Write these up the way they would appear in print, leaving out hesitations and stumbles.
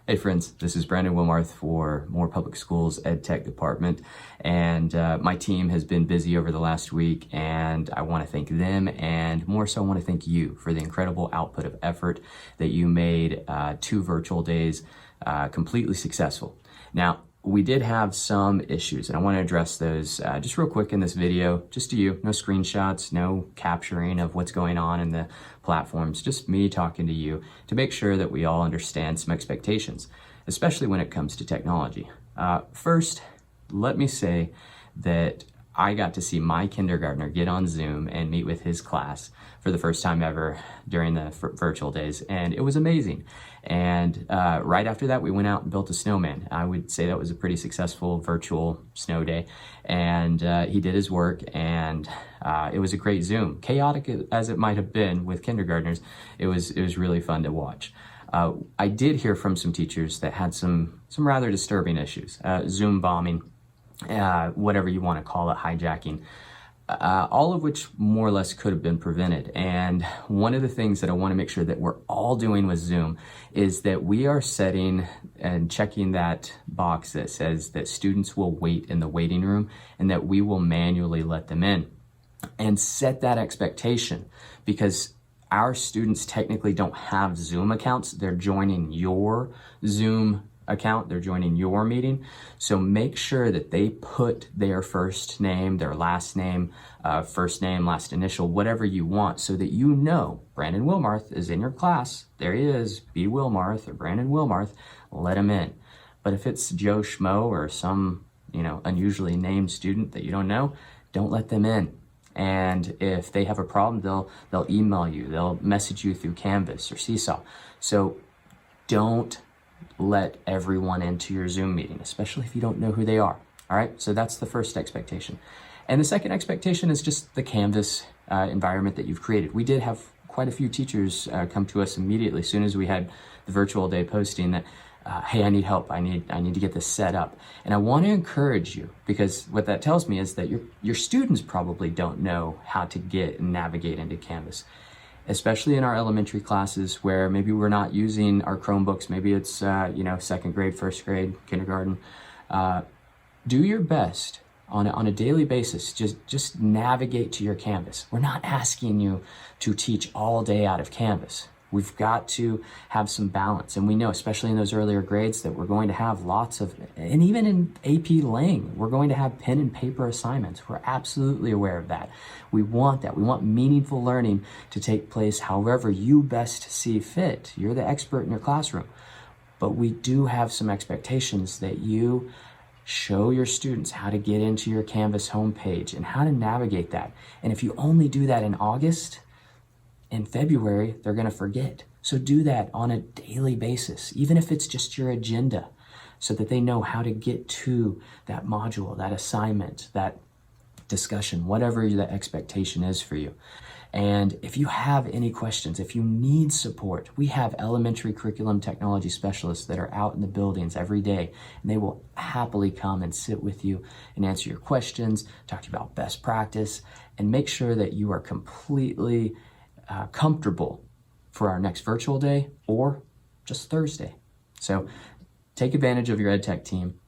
Hey friends, this is Brandon Wilmarth for Moore Public Schools EdTech Department, and my team has been busy over the last week, and I want to thank them, and more so I want to thank you for the incredible output of effort that you made 2 virtual days completely successful. Now, we did have some issues, and I want to address those just real quick in this video, just to you. No screenshots, no capturing of what's going on in the platforms, just me talking to you to make sure that we all understand some expectations, especially when it comes to technology. First, let me say that I got to see my kindergartner get on Zoom and meet with his class for the first time ever during the virtual days, and it was amazing. And right after that, we went out and built a snowman. I would say that was a pretty successful virtual snow day, and he did his work, and it was a great Zoom. Chaotic as it might have been with kindergartners, it was really fun to watch. I did hear from some teachers that had some rather disturbing issues, Zoom bombing, whatever you want to call it, hijacking, all of which more or less could have been prevented. And one of the things that I want to make sure that we're all doing with Zoom is that we are setting and checking that box that says that students will wait in the waiting room and that we will manually let them in, and set that expectation, because our students technically don't have Zoom accounts. They're joining your Zoom account, they're joining your meeting. So make sure that they put their first name, their last name, first name, last initial, whatever you want, so that you know Brandon Wilmarth is in your class. There he is, B. Wilmarth or Brandon Wilmarth, let him in. But if it's Joe Schmo or some, unusually named student that you don't know, don't let them in. And if they have a problem, they'll email you, they'll message you through Canvas or Seesaw. So don't let everyone into your Zoom meeting, especially if you don't know who they are. All right, so that's the first expectation. And the second expectation is just the Canvas environment that you've created. We did have quite a few teachers come to us immediately as soon as we had the virtual day posting that, hey, I need help, I need to get this set up. And I want to encourage you, because what that tells me is that your students probably don't know how to get and navigate into Canvas, especially in our elementary classes where maybe we're not using our Chromebooks. Maybe it's, second grade, first grade, kindergarten. Do your best on a daily basis. Just navigate to your Canvas. We're not asking you to teach all day out of Canvas. We've got to have some balance. And we know, especially in those earlier grades, that we're going to have lots of, and even in AP Lang, we're going to have pen and paper assignments. We're absolutely aware of that. We want that. We want meaningful learning to take place however you best see fit. You're the expert in your classroom. But we do have some expectations that you show your students how to get into your Canvas homepage and how to navigate that. And if you only do that in August, in February, they're going to forget. So do that on a daily basis, even if it's just your agenda, so that they know how to get to that module, that assignment, that discussion, whatever the expectation is for you. And if you have any questions, if you need support, we have elementary curriculum technology specialists that are out in the buildings every day, and they will happily come and sit with you and answer your questions, talk to you about best practice, and make sure that you are completely comfortable for our next virtual day or just Thursday. So take advantage of your EdTech team.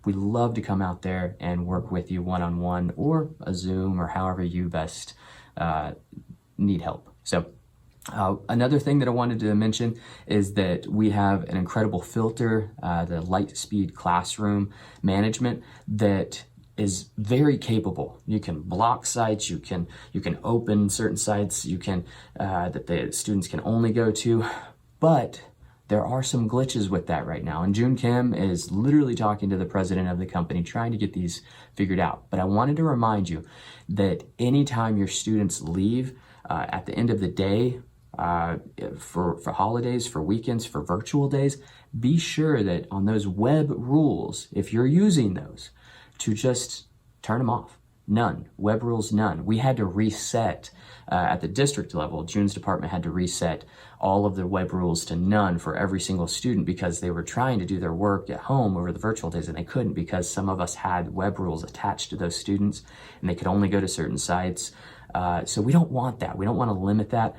We love to come out there and work with you one-on-one or a Zoom or however you best need help. So another thing that I wanted to mention is that we have an incredible filter, the Lightspeed Classroom management, that is very capable. You can block sites, you can open certain sites, you can that the students can only go to, but there are some glitches with that right now. And June Kim is literally talking to the president of the company, trying to get these figured out. But I wanted to remind you that anytime your students leave at the end of the day, for holidays, for weekends, for virtual days, be sure that on those web rules, if you're using those, to just turn them off. None. Web rules, none. We had to reset at the district level. June's department had to reset all of the web rules to none for every single student, because they were trying to do their work at home over the virtual days and they couldn't, because some of us had web rules attached to those students and they could only go to certain sites. So we don't want that. We don't want to limit that.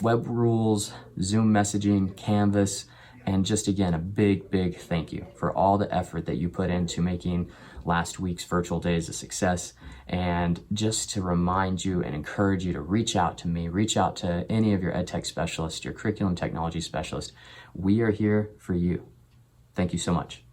Web rules, Zoom messaging, Canvas, And just again, a big, big thank you for all the effort that you put into making last week's virtual days a success. And just to remind you and encourage you to reach out to me, reach out to any of your EdTech specialists, your curriculum technology specialists. We are here for you. Thank you so much.